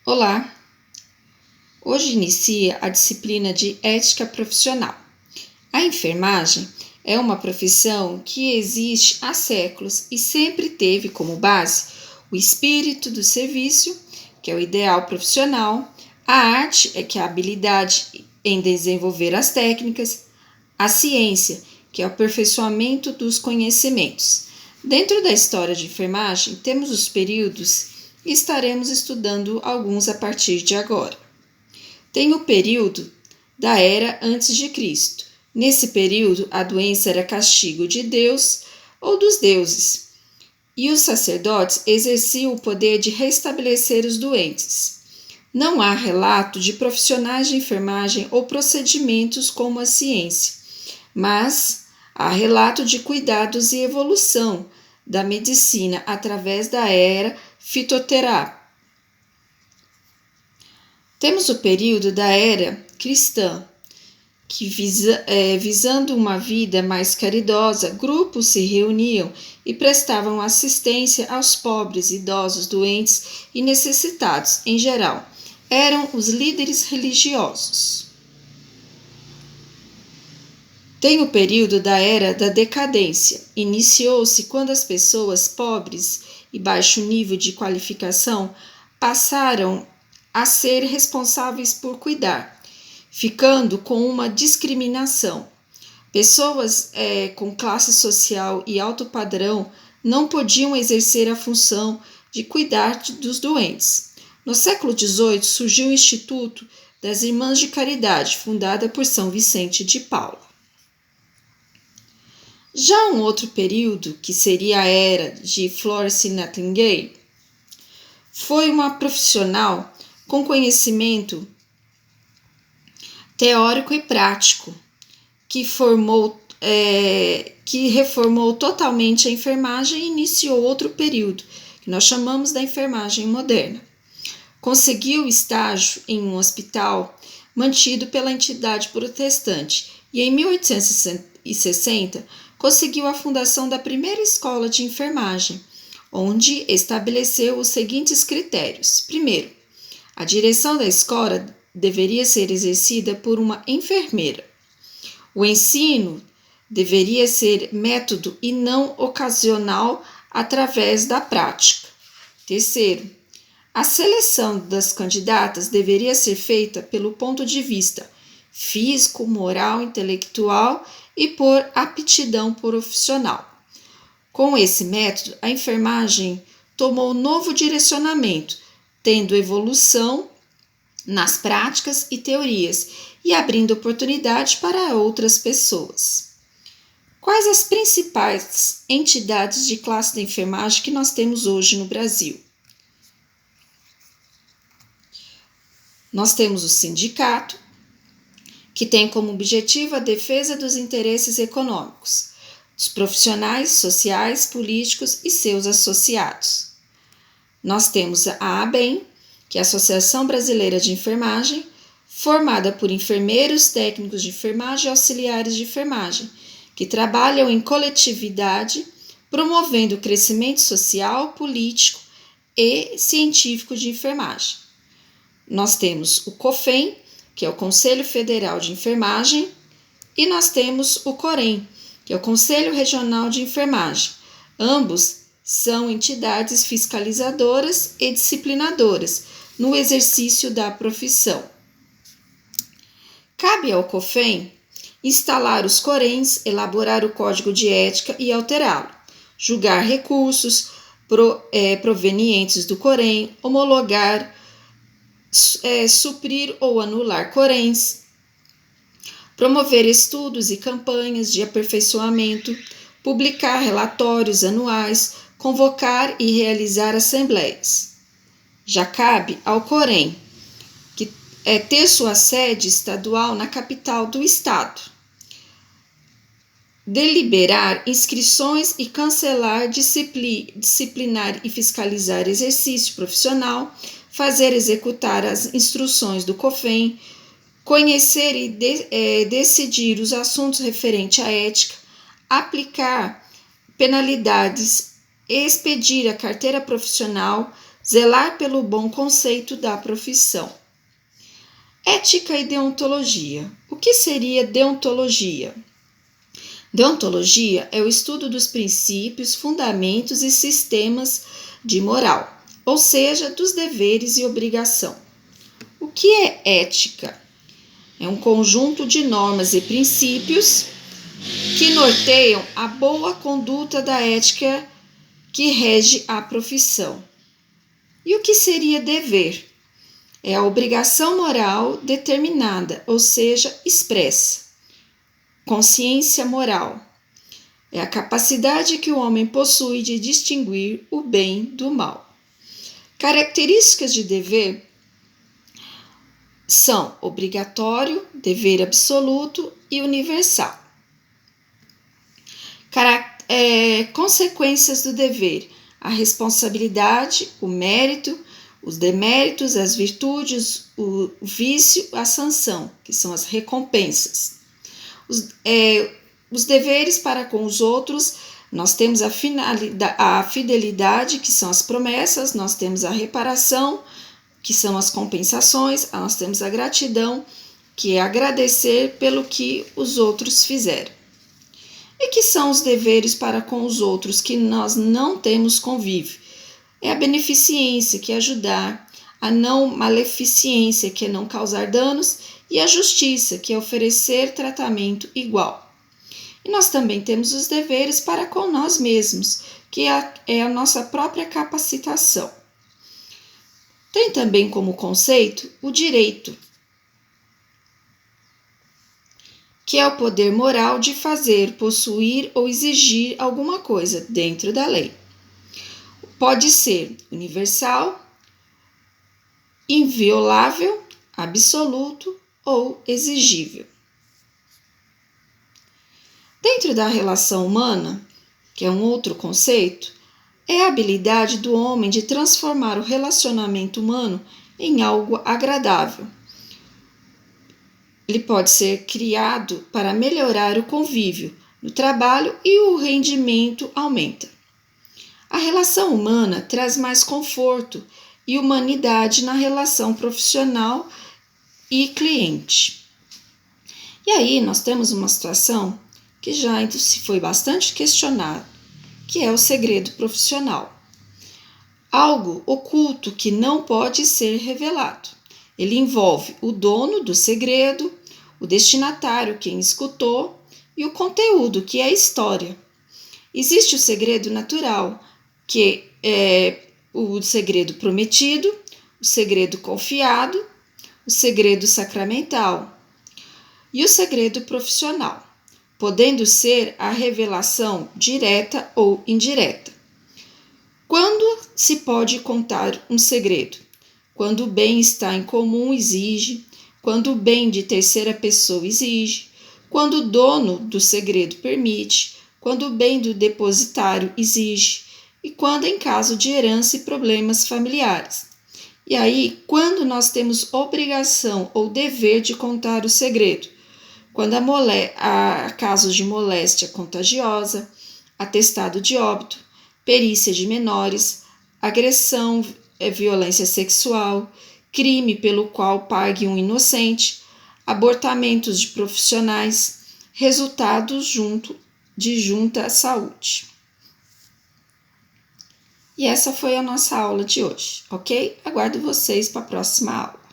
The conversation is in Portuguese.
Olá! Hoje inicia a disciplina de Ética Profissional. A enfermagem é uma profissão que existe há séculos e sempre teve como base o espírito do serviço, que é o ideal profissional, a arte, que é a habilidade em desenvolver as técnicas, a ciência, que é o aperfeiçoamento dos conhecimentos. Dentro da história de enfermagem, temos os períodos e estaremos estudando alguns a partir de agora. Tem o período da Era antes de Cristo. Nesse período, a doença era castigo de Deus ou dos deuses, e os sacerdotes exerciam o poder de restabelecer os doentes. Não há relato de profissionais de enfermagem ou procedimentos como a ciência, mas há relato de cuidados e evolução da medicina através da era fitoterápica. Temos o período da era cristã, que visando uma vida mais caridosa, grupos se reuniam e prestavam assistência aos pobres, idosos, doentes e necessitados em geral. Eram os líderes religiosos. Tem o período da Era da Decadência. Iniciou-se quando as pessoas pobres e baixo nível de qualificação passaram a ser responsáveis por cuidar, ficando com uma discriminação. Pessoas com classe social e alto padrão não podiam exercer a função de cuidar dos doentes. No século XVIII surgiu o Instituto das Irmãs de Caridade, fundada por São Vicente de Paula. Já um outro período, que seria a era de Florence Nightingale, foi uma profissional com conhecimento teórico e prático, que reformou totalmente a enfermagem e iniciou outro período, que nós chamamos da enfermagem moderna. Conseguiu estágio em um hospital mantido pela entidade protestante e em 1860 conseguiu a fundação da primeira escola de enfermagem, onde estabeleceu os seguintes critérios. Primeiro, a direção da escola deveria ser exercida por uma enfermeira. O ensino deveria ser método e não ocasional através da prática. Terceiro, a seleção das candidatas deveria ser feita pelo ponto de vista físico, moral, intelectual e por aptidão profissional. Com esse método, a enfermagem tomou novo direcionamento, tendo evolução nas práticas e teorias e abrindo oportunidade para outras pessoas. Quais as principais entidades de classe da enfermagem que nós temos hoje no Brasil? Nós temos o sindicato, que tem como objetivo a defesa dos interesses econômicos dos profissionais, sociais, políticos e seus associados. Nós temos a ABEM, que é a Associação Brasileira de Enfermagem, formada por enfermeiros, técnicos de enfermagem e auxiliares de enfermagem, que trabalham em coletividade, promovendo o crescimento social, político e científico de enfermagem. Nós temos o COFEN, que é o Conselho Federal de Enfermagem, e nós temos o COREN, que é o Conselho Regional de Enfermagem. Ambos são entidades fiscalizadoras e disciplinadoras no exercício da profissão. Cabe ao COFEN instalar os CORENs, elaborar o código de ética e alterá-lo, julgar recursos provenientes do COREN, homologar, suprir ou anular CORENs, promover estudos e campanhas de aperfeiçoamento, publicar relatórios anuais, convocar e realizar assembleias. Já cabe ao COREN ter sua sede estadual na capital do estado, deliberar inscrições e cancelar disciplinar e fiscalizar exercício profissional, fazer executar as instruções do COFEN, conhecer e decidir os assuntos referentes à ética, aplicar penalidades, expedir a carteira profissional, zelar pelo bom conceito da profissão. Ética e deontologia. O que seria deontologia? Deontologia é o estudo dos princípios, fundamentos e sistemas de moral, ou seja, dos deveres e obrigação. O que é ética? É um conjunto de normas e princípios que norteiam a boa conduta da ética que rege a profissão. E o que seria dever? É a obrigação moral determinada, ou seja, expressa. Consciência moral é a capacidade que o homem possui de distinguir o bem do mal. Características de dever são obrigatório, dever absoluto e universal. Consequências do dever: a responsabilidade, o mérito, os deméritos, as virtudes, o vício, a sanção, que são as recompensas. Os deveres para com os outros, nós temos a fidelidade, que são as promessas, nós temos a reparação, que são as compensações, nós temos a gratidão, que é agradecer pelo que os outros fizeram. E que são os deveres para com os outros que nós não temos convívio? É a beneficência, que é ajudar, a não maleficência, que é não causar danos, e a justiça, que é oferecer tratamento igual. E nós também temos os deveres para com nós mesmos, que é a nossa própria capacitação. Tem também como conceito o direito, que é o poder moral de fazer, possuir ou exigir alguma coisa dentro da lei. Pode ser universal, inviolável, absoluto ou exigível. Dentro da relação humana, que é um outro conceito, é a habilidade do homem de transformar o relacionamento humano em algo agradável. Ele pode ser criado para melhorar o convívio no trabalho e o rendimento aumenta. A relação humana traz mais conforto e humanidade na relação profissional e cliente. E aí nós temos uma situação que já se foi bastante questionada, que é o segredo profissional. Algo oculto que não pode ser revelado. Ele envolve o dono do segredo, o destinatário, quem escutou, e o conteúdo, que é a história. Existe o segredo natural, que é o segredo prometido, o segredo confiado, o segredo sacramental e o segredo profissional, podendo ser a revelação direta ou indireta. Quando se pode contar um segredo? Quando o bem está em comum exige, quando o bem de terceira pessoa exige, quando o dono do segredo permite, quando o bem do depositário exige e quando em caso de herança e problemas familiares. E aí, quando nós temos obrigação ou dever de contar o segredo? Quando há casos de moléstia contagiosa, atestado de óbito, perícia de menores, agressão, violência sexual, crime pelo qual pague um inocente, abortamentos de profissionais, resultados de junta à saúde. E essa foi a nossa aula de hoje, ok? Aguardo vocês para a próxima aula.